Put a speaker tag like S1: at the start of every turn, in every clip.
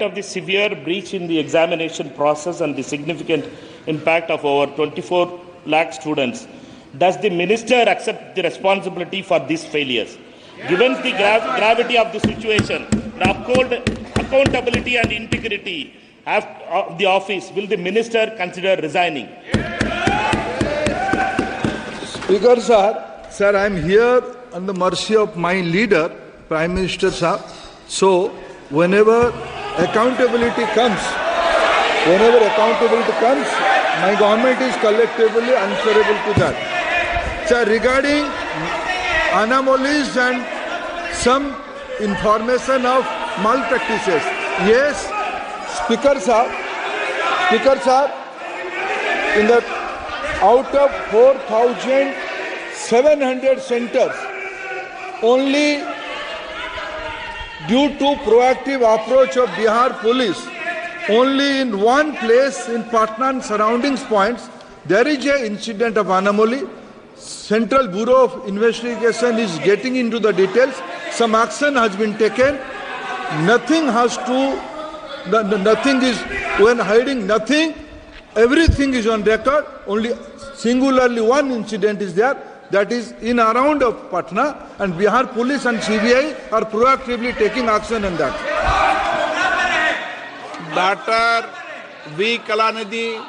S1: Of the severe breach in the examination process and the significant impact of over 24 lakh students, does the minister accept the responsibility for these failures? Given the gravity of the situation, the uphold accountability and integrity of the office, will the minister consider resigning?
S2: Speaker sir, I am here on the mercy of my leader, Prime Minister sir. So, whenever accountability comes, my government is collectively answerable to that. Sir, regarding anomalies and some information of malpractices, yes, Speaker sir, in the out of 4,700 centers, only due to proactive approach of Bihar police, only in one place in Patna and surrounding points, there is an incident of anomaly. Central Bureau of Investigation is getting into the details. Some action has been taken. Nothing is, when hiding nothing, everything is on record. Only singularly one incident is there. That is in around of Patna, and Bihar police and CBI are proactively taking action on that.
S3: Dr. V. Kalanidhi.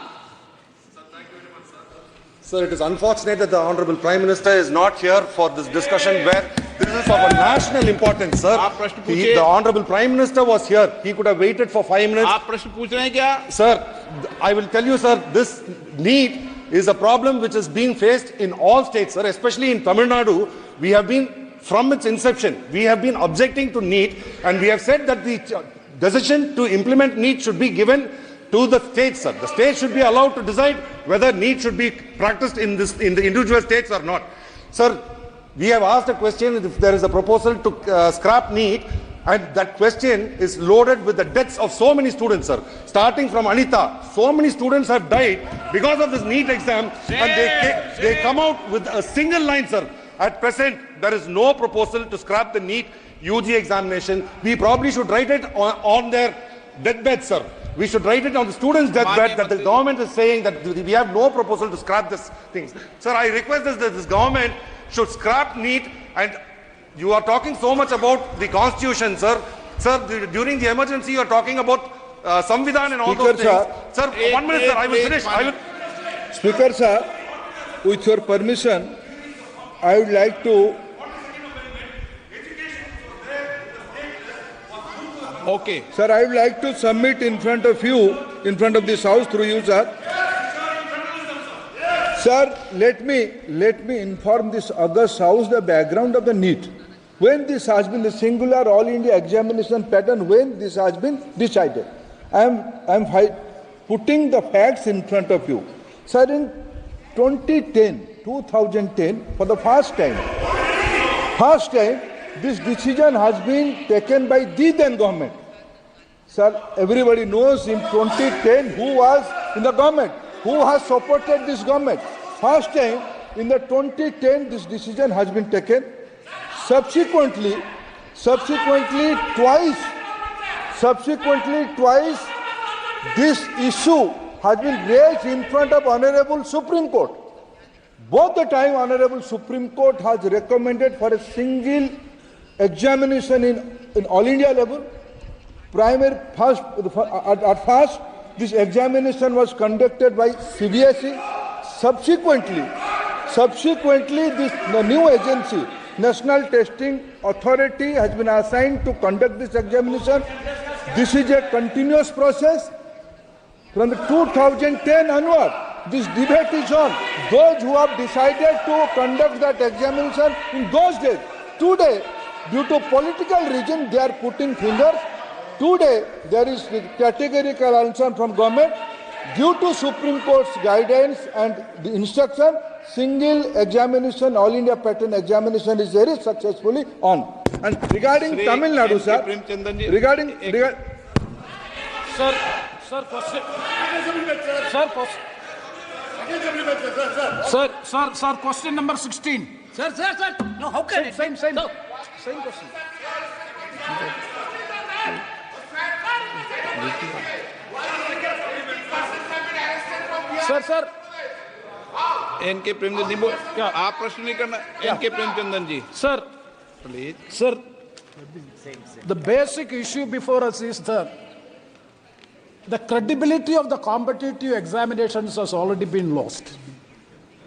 S4: Sir, it is unfortunate that the Honorable Prime Minister is not here for this discussion where this is of a national importance, sir. The Honorable Prime Minister was here. He could have waited for 5 minutes. Sir, I will tell you, sir, this need is a problem which is being faced in all states, sir, especially in Tamil Nadu. We have been, from its inception, we have been objecting to NEET, and we have said that the decision to implement NEET should be given to the states, sir. The states should be allowed to decide whether NEET should be practiced in the individual states or not. Sir, we have asked a question if there is a proposal to scrap NEET, and that question is loaded with the deaths of so many students, sir. Starting from Anita, so many students have died because of this NEET exam, and they come out with a single line, sir. At present, there is no proposal to scrap the NEET UG examination. We probably should write it on their deathbed, sir. We should write it on the students' deathbed that the government is saying that we have no proposal to scrap this thing. Sir, I request that this government should scrap NEET. And you are talking so much about the constitution, sir. Sir, during the emergency, you are talking about Samvidhan and all those things. Sir, 1 minute, sir. I will finish.
S2: Speaker, sir, with your permission, I would like to.
S3: Okay.
S2: Sir, I would like to submit in front of you, in front of this House through you, sir. Sir, let me inform this August House the background of the NEET. When this has been the singular all India examination pattern, when this has been decided. I am putting the facts in front of you. Sir, in 2010, for the first time, this decision has been taken by the then government. Sir, everybody knows in 2010 who was in the government, who has supported this government. First time in the 2010 this decision has been taken. Subsequently twice this issue has been raised in front of Honorable Supreme Court. Both the time Honorable Supreme Court has recommended for a single examination in all India level. At first, this examination was conducted by CBSE. Subsequently, the new agency, National Testing Authority, has been assigned to conduct this examination. This is a continuous process. From the 2010 onward, this debate is on. Those who have decided to conduct that examination in those days, today, due to political reason, they are putting fingers. Today, there is categorical answer from government. Due to Supreme Court's guidance and the instruction, single examination, all India pattern examination is very successfully on. And regarding Tamil Nadu, sir,
S3: Sir, question number 16.
S5: Sir. No, how can
S3: Same question. Sir NK Premchand ji क्या आप प्रश्न नहीं करना? NK Premchandan ji
S6: Sir,
S3: please.
S6: sir, the basic issue before us is the credibility of the competitive examinations has already been lost.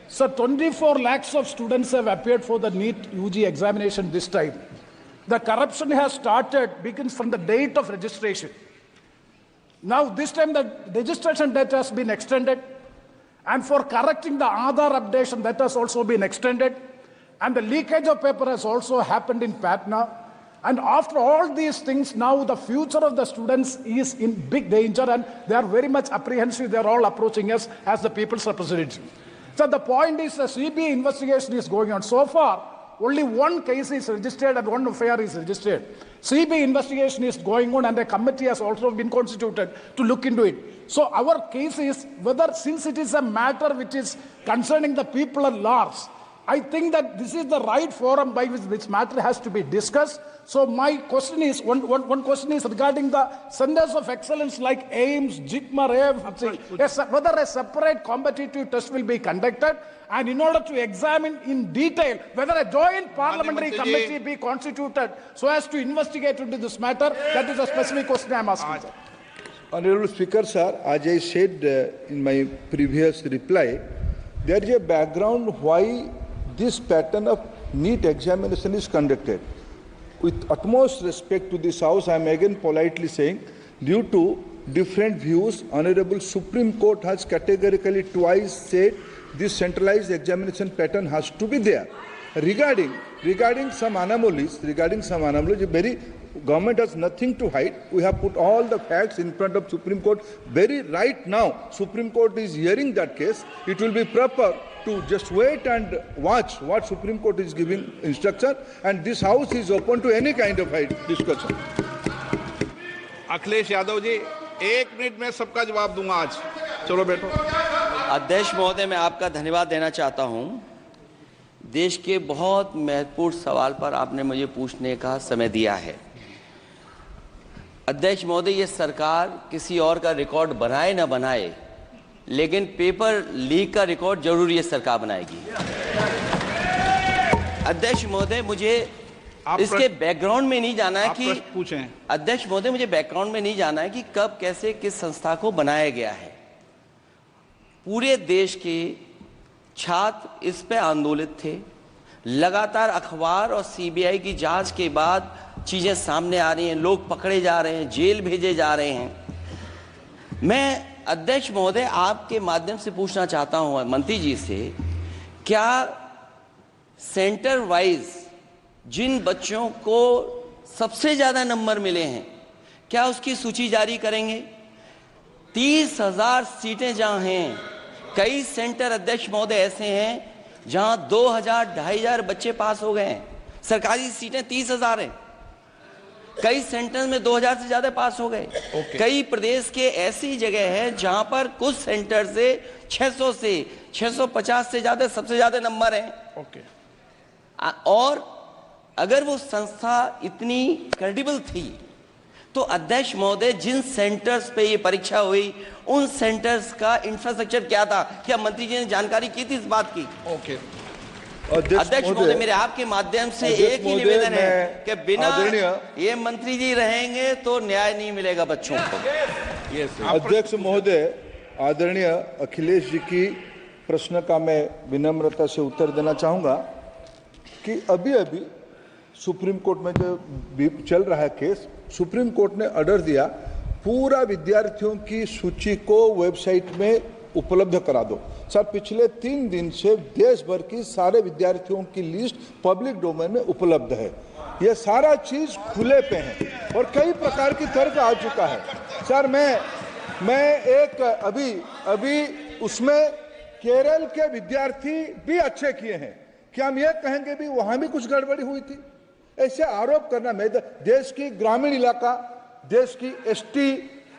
S6: Sir, 24 lakhs of students have appeared for the NEET UG examination this time. The corruption has begins from the date of registration. Now, this time the registration date has been extended, and for correcting the Aadhaar updation, that has also been extended, and the leakage of paper has also happened in Patna. And after all these things, now the future of the students is in big danger, and they are very much apprehensive. They are all approaching us as the people's representative. So the point is, the CBI investigation is going on. So far, only one case is registered and one affair is registered. CBI investigation is going on, and a committee has also been constituted to look into it. So our case is whether, since it is a matter which is concerning the people at large, I think that this is the right forum by which this matter has to be discussed. So my question is, one question is regarding the centers of excellence like AIMS, JIPMER, AFC, whether a separate competitive test will be conducted, and in order to examine in detail whether a joint parliamentary committee be constituted so as to investigate into this matter. That is a specific question I am asking, sir.
S2: Honorable Speaker, sir, as I said in my previous reply, there is a background why this pattern of NEET examination is conducted. With utmost respect to this House, I am again politely saying, due to different views, Honorable Supreme Court has categorically twice said this centralized examination pattern has to be there. Regarding some anomalies, very government has nothing to hide. We have put all the facts in front of Supreme Court. Very right now, Supreme Court is hearing that case. It will be proper to just wait and watch what Supreme Court is giving instruction, and this House is open to any kind of discussion.
S3: Akhilesh Yadav ji 1 minute में सबका जवाब दूंगा आज। चलो बैठो।
S7: अध्यक्ष महोदय, मैं आपका धन्यवाद देना चाहता हूं। देश के बहुत महत्वपूर्ण सवाल पर आपने मुझे पूछने का समय दिया है। अध्यक्ष महोदय, ये सरकार किसी और का रिकॉर्ड बनाए ना बनाए, लेकिन पेपर लीक का रिकॉर्ड जरूर ये सरकार बनाएगी। अध्यक्ष महोदय, मुझे इसके बैकग्राउंड में नहीं जाना है कि
S3: पूछें।
S7: अध्यक्ष महोदय, मुझे बैकग्राउंड में नहीं जाना है कि कब कैसे किस संस्था को बनाया गया है। पूरे देश के छात्र इस पे आंदोलित थे। लगातार अखबार और सीबीआई की जांच के बाद चीजें सामने आ रही हैं, लोग पकड़े जा रहे हैं, जेल भेजे जा रहे हैं। मैं अध्यक्ष महोदय आपके माध्यम से पूछना चाहता हूं मंत्री जी से, क्या सेंटर वाइज जिन बच्चों को सबसे ज्यादा नंबर मिले हैं, क्या उसकी सूची जारी करेंगे? 30,000 सीटें जहां हैं, कई सेंटर अध्यक्ष महोदय ऐसे हैं जहां 2,000-2,500 बच्चे पास हो गए हैं। सरकारी सीटें 30,000 हैं, कई सेंटर में 2,000 से ज्यादा पास हो गए। कई प्रदेश के ऐसी जगह है जहां पर कुछ सेंटर से 600 से 650 से ज्यादा सबसे ज्यादा नंबर हैं। और अगर वो संस्था इतनी क्रेडिबल थी तो अध्यक्ष महोदय जिन सेंटर्स पे ये परीक्षा हुई उन सेंटर्स का इंफ्रास्ट्रक्चर क्या था? क्या मंत्री जी ने जानकारी की थी इस बात की? अध्यक्ष महोदय, मेरे आपके माध्यम से एक ही निवेदन है कि बिना ये मंत्री जी रहेंगे तो न्याय नहीं मिलेगा बच्चों को।
S2: अध्यक्ष महोदय, आदरणीय अखिलेश जी की प्रश्न का मैं विनम्रता से उत्तर देना चाहूंगा कि अभी सुप्रीम कोर्ट में जो चल रहा है केस, सुप्रीम कोर्ट ने ऑर्डर दिया पूरा विद्यार्थियों की सूची को वेबसाइट में उपलब्ध करा दो। सर, पिछले 3 दिन से देश भर की सारे विद्यार्थियों की लिस्ट पब्लिक डोमेन में उपलब्ध है। ये सारा चीज खुले पे है और कई प्रकार की तर्क आ चुका है। सर, मैं एक अभी उसमें केरल के विद्यार्थी भी अच्छे किए हैं, क्या हम ये कहेंगे भी वहां भी कुछ गड़बड़ी हुई थी? ऐसे आरोप करना, मैं देश की ग्रामीण इलाका, देश की एसटी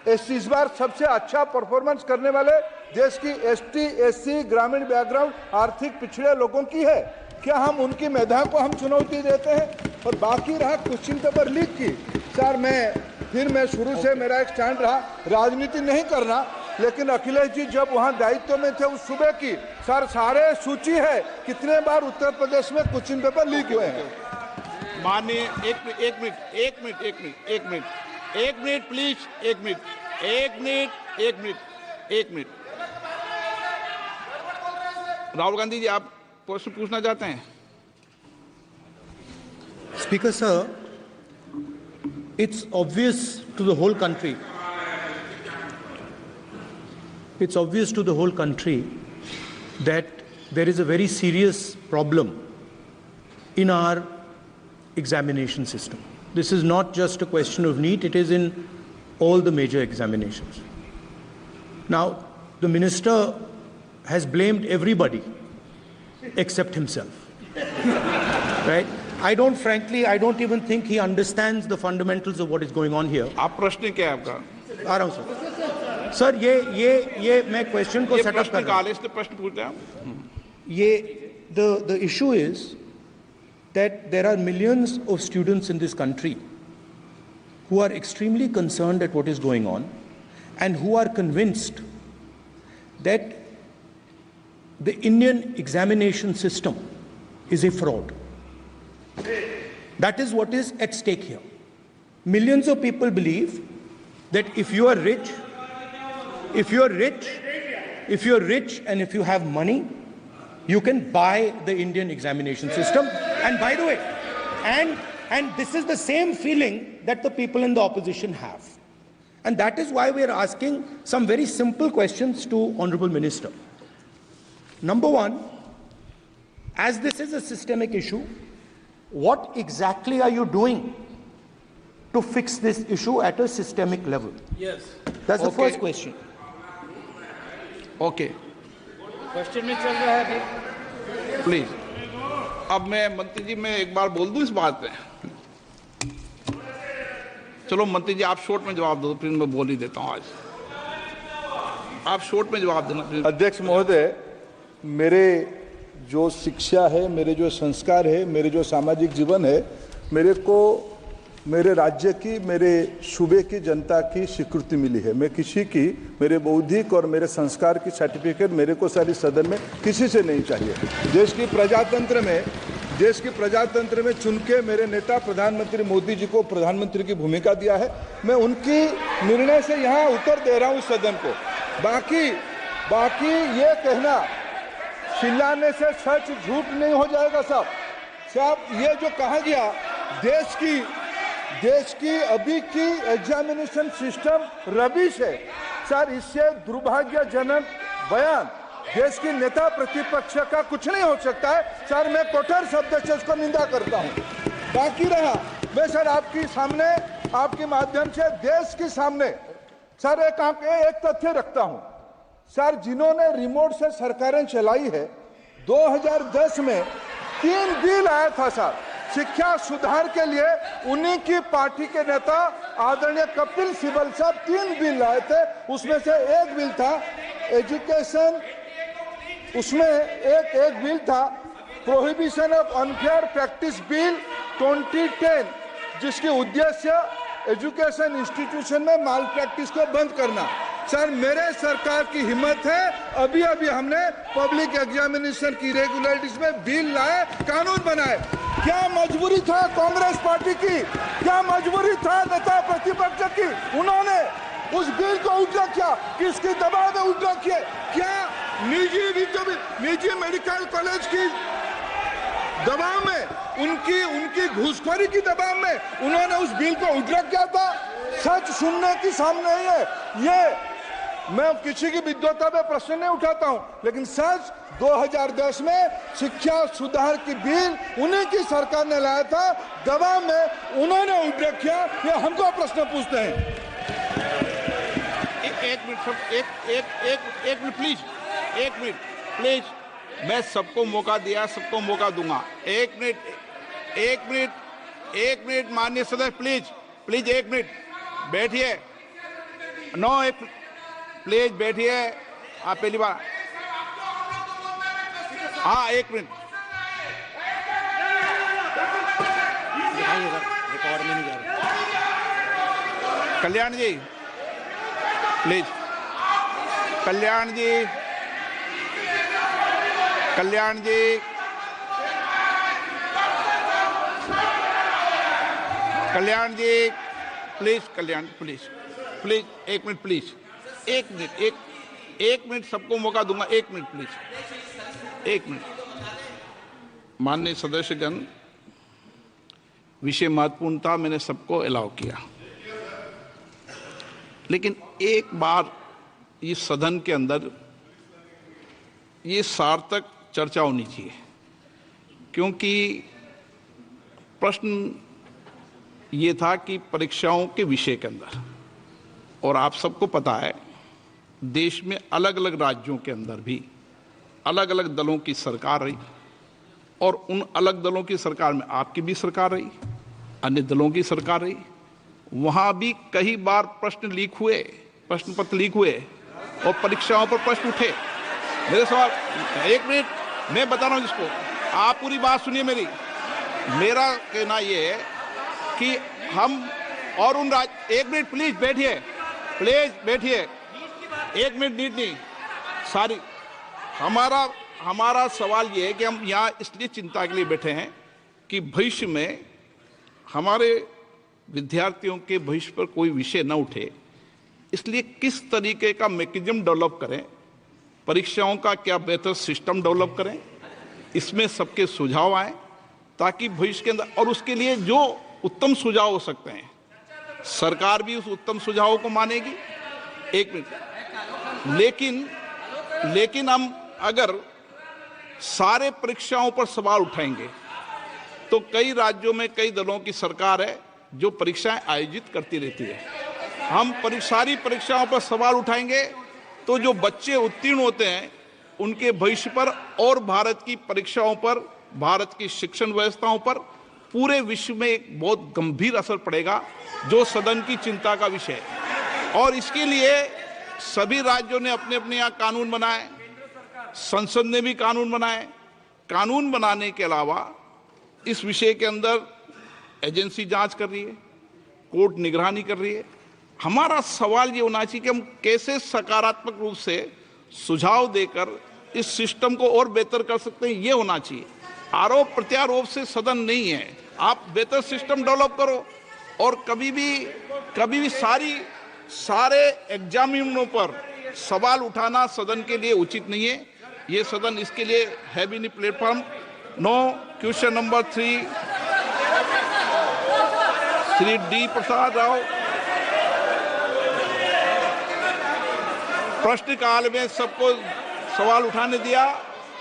S2: इस बार सबसे अच्छा परफॉर्मेंस करने वाले देश की एसटी एससी ग्रामीण बैकग्राउंड आर्थिक पिछड़े लोगों की है। क्या हम उनकी मेधा को हम चुनौती देते हैं? और बाकी रहा क्वेश्चन पेपर लीक की, सर मैं फिर मैं शुरू से मेरा एक स्टैंड रहा, राजनीति नहीं करना, लेकिन अखिलेश जी जब वहां दायित्व में थे उस सूबे की, सर सारे सूची है कितने बार उत्तर प्रदेश में क्वेश्चन पेपर लीक हुए हैं।
S3: माननीय एक मिनट प्लीज, एक मिनट। राहुल गांधी जी, आप प्रश्न पूछना चाहते हैं?
S8: Speaker sir, it's obvious to the whole country. It's obvious to the whole country that there is a very serious problem in our examination system. This is not just a question of NEET, it is in all the major examinations. Now, the minister has blamed everybody except himself. Right? I don't even think he understands the fundamentals of what is going on here.
S3: आप प्रश्न क्या है आपका?
S8: आ रहा हूं sir. ये मैं question को सेटअप कर रहा हूं।
S3: इसलिए प्रश्न पूछ रहे हैं।
S8: The issue is that there are millions of students in this country who are extremely concerned at what is going on and who are convinced that the Indian examination system is a fraud. That is what is at stake here. Millions of people believe that if you are rich and if you have money, you can buy the Indian examination system. And by the way, and this is the same feeling that the people in the opposition have. And that is why we are asking some very simple questions to Honorable Minister. Number one, as this is a systemic issue, what exactly are you doing to fix this issue at a systemic level?
S5: Yes.
S8: That's the first question.
S3: Okay,
S5: question में चल रहा है अभी।
S3: Please. अब मैं मंत्री जी, मैं एक बार बोल दूं इस बात पे? चलो मंत्री जी, आप शॉर्ट में जवाब दो, फिर मैं बोल ही देता हूं। आज आप शॉर्ट में जवाब देना।
S2: अध्यक्ष महोदय, मेरे जो शिक्षा है, मेरे जो संस्कार है, मेरे जो सामाजिक जीवन है, मेरे को मेरे राज्य की, मेरे सूबे की जनता की स्वीकृति मिली है। मैं किसी की, मेरे बौद्धिक और मेरे संस्कार की सर्टिफिकेट मेरे को सारी सदन में किसी से नहीं चाहिए। देश की प्रजातंत्र में चुन के मेरे नेता प्रधानमंत्री मोदी जी को प्रधानमंत्री की भूमिका दिया है। मैं उनकी निर्णय से यहाँ उत्तर दे रहा हूँ सदन को। बाकी ये कहना चिल्लाने से सच झूठ नहीं हो जाएगा साहब। ये जो कहा गया देश की अभी की एग्जामिनेशन सिस्टम रबिश है सर, इससे दुर्भाग्यजनक बयान देश की नेता प्रतिपक्ष का कुछ नहीं हो सकता है सर। मैं कठोर शब्द से इसको निंदा करता हूं। बाकी रहा, मैं सर आपके सामने, आपके माध्यम से देश के सामने सर एक तथ्य रखता हूं सर। जिन्होंने रिमोट से सरकारें चलाई है, 2010 में 3 बिल आया था सर शिक्षा सुधार के लिए। उन्हीं की पार्टी के नेता आदरणीय कपिल सिब्बल साहब 3 बिल लाए थे। उसमें से एक बिल था एजुकेशन, उसमें एक बिल था prohibition of unfair practice bill 2010, जिसकी उद्देश्य एजुकेशन इंस्टीट्यूशन में माल प्रैक्टिस को बंद करना। सर मेरे सरकार की हिम्मत है, अभी हमने पब्लिक एग्जामिनेशन की रेगुलरिटीज में बिल लाए, कानून बनाए। क्या मजबूरी था कांग्रेस पार्टी की, क्या मजबूरी था नेता प्रतिपक्ष की? उन्होंने उस बिल को उल्टा किया, किसके दबाव में उल्टा किया? क्या निजी मेडिकल कॉलेज की दबाव में, उनकी घूसखोरी की दबाव में उन्होंने उस बिल को उल्टा किया था? सच सुनने की सामने ही है। ये मैं किसी की विद्वता पे प्रश्न नहीं उठाता हूं, लेकिन सच 2010 में शिक्षा सुधार की बिल उन्हीं की सरकार ने लाया था, दबाव में उन्होंने उल्टा किया। ये हमको प्रश्न पूछते हैं।
S3: एक मिनट प्लीज, मैं सबको मौका दिया, सबको मौका दूंगा। एक मिनट माननीय सदस्य, प्लीज 1 मिनट बैठिए। प्लीज बैठिए। आप पहली बार, हाँ 1 मिनट।
S5: रिकॉर्ड में नहीं जा रहा।
S3: Kalyan ji please, Kalyan ji, Kalyan ji, Kalyan ji please, Kalyan please, please एक मिनट प्लीज, एक मिनट, एक मिनट सबको मौका दूंगा, एक मिनट प्लीज, एक मिनट। माननीय सदस्यगण, विषय महत्वपूर्ण था, मैंने सबको अलाउ किया, लेकिन एक बार इस सदन के अंदर ये सार्थक चर्चा होनी चाहिए, क्योंकि प्रश्न ये था कि परीक्षाओं के विषय के अंदर, और आप सबको पता है देश में अलग अलग राज्यों के अंदर भी अलग अलग दलों की सरकार रही, और उन अलग दलों की सरकार में आपकी भी सरकार रही, अन्य दलों की सरकार रही, वहां भी कई बार प्रश्न लीक हुए, प्रश्न पत्र लीक हुए और परीक्षाओं पर प्रश्न उठे। मेरे सवाल, एक मिनट मैं बता रहा हूं जिसको, आप पूरी बात सुनिए मेरी। मेरा कहना यह है कि हम और उन एक मिनट प्लीज बैठिए, प्लीज बैठिए, एक मिनट नीट नहीं, सारी हमारा सवाल ये है कि हम यहाँ इसलिए चिंता के लिए बैठे हैं कि भविष्य में हमारे विद्यार्थियों के भविष्य पर कोई विषय न उठे, इसलिए किस तरीके का मैकेनिज्म डेवलप करें, परीक्षाओं का क्या बेहतर सिस्टम डेवलप करें, इसमें सबके सुझाव आए ताकि भविष्य के अंदर, और उसके लिए जो उत्तम सुझाव हो सकते हैं सरकार भी उस उत्तम सुझावों को मानेगी। एक मिनट, लेकिन हम अगर सारे परीक्षाओं पर सवाल उठाएंगे तो कई राज्यों में कई दलों की सरकार है जो परीक्षाएं आयोजित करती रहती है। हम सारी परीक्षाओं पर सवाल उठाएंगे तो जो बच्चे उत्तीर्ण होते हैं उनके भविष्य पर और भारत की परीक्षाओं पर, भारत की शिक्षण व्यवस्थाओं पर, पूरे विश्व में एक बहुत गंभीर असर पड़ेगा, जो सदन की चिंता का विषय है। और इसके लिए सभी राज्यों ने अपने अपने यहाँ कानून बनाए, संसद ने भी कानून बनाए। कानून बनाने के अलावा इस विषय के अंदर एजेंसी जांच कर रही है, कोर्ट निगरानी कर रही है। हमारा सवाल ये होना चाहिए कि हम कैसे सकारात्मक रूप से सुझाव देकर इस सिस्टम को और बेहतर कर सकते हैं, ये होना चाहिए। आरोप प्रत्यारोप से सदन नहीं है, आप बेहतर सिस्टम डेवलप करो। और कभी भी सारे एग्जामिनरों पर सवाल उठाना सदन के लिए उचित नहीं है। ये सदन इसके लिए है भी नहीं platform. No question number 3, Shri D Prasad Rao. प्रश्नकाल में सबको सवाल उठाने दिया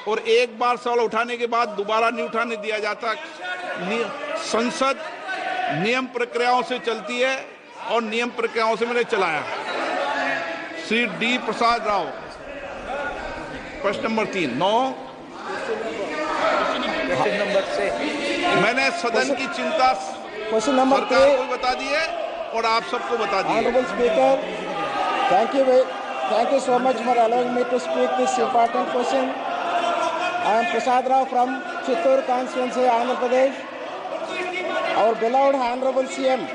S3: और एक बार सवाल उठाने के बाद दोबारा नहीं उठाने दिया जाता। संसद नियम प्रक्रियाओं से चलती है और नियम प्रक्रियाओं से मैंने चलाया। श्री डी प्रसाद राव, प्रश्न नंबर 3। 9
S5: नंबर से
S3: मैंने सदन की चिंता
S9: क्वेश्चन नंबर
S3: सरकार को बता दी है और आप सबको बता दी है।
S9: Honorable Speaker, thank you so much for allowing me to speak this important question. I am Prasad Rao from Chittoor constituency, Andhra Pradesh. Our beloved Honorable CM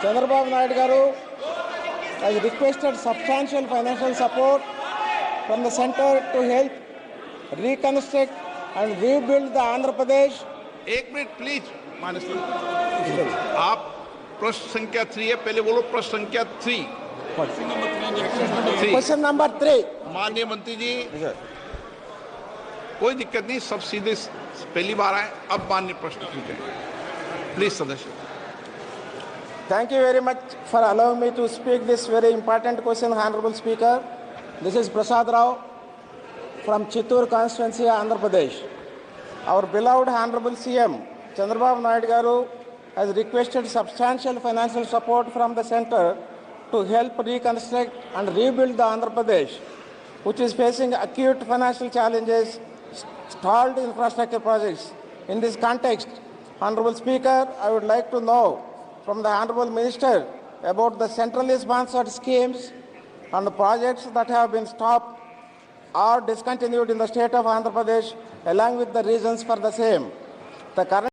S9: Chandrababu Naidu Garu has requested substantial financial support from the center to help reconstruct and rebuild the Andhra Pradesh.
S3: एक minute please, आप प्रश्न संख्या 3 है, पहले बोलो प्रश्न संख्या 3।
S9: Question number 3.
S3: माननीय मंत्री जी, कोई दिक्कत नहीं, सब सीधे पहली बार आए, अब माननीय प्रश्न पूछें प्लीज सदस्य।
S9: Thank you very much for allowing me to speak this very important question, Honorable Speaker. This is Prasad Rao from Chittoor constituency, Andhra Pradesh. Our beloved Honorable CM Chandrababu Naidu Garu has requested substantial financial support from the center to help reconstruct and rebuild the Andhra Pradesh, which is facing acute financial challenges, stalled infrastructure projects. In this context, Honorable Speaker, I would like to know from the Honorable Minister about the centrally sponsored schemes and the projects that have been stopped or discontinued in the state of Andhra Pradesh, along with the reasons for the same. The current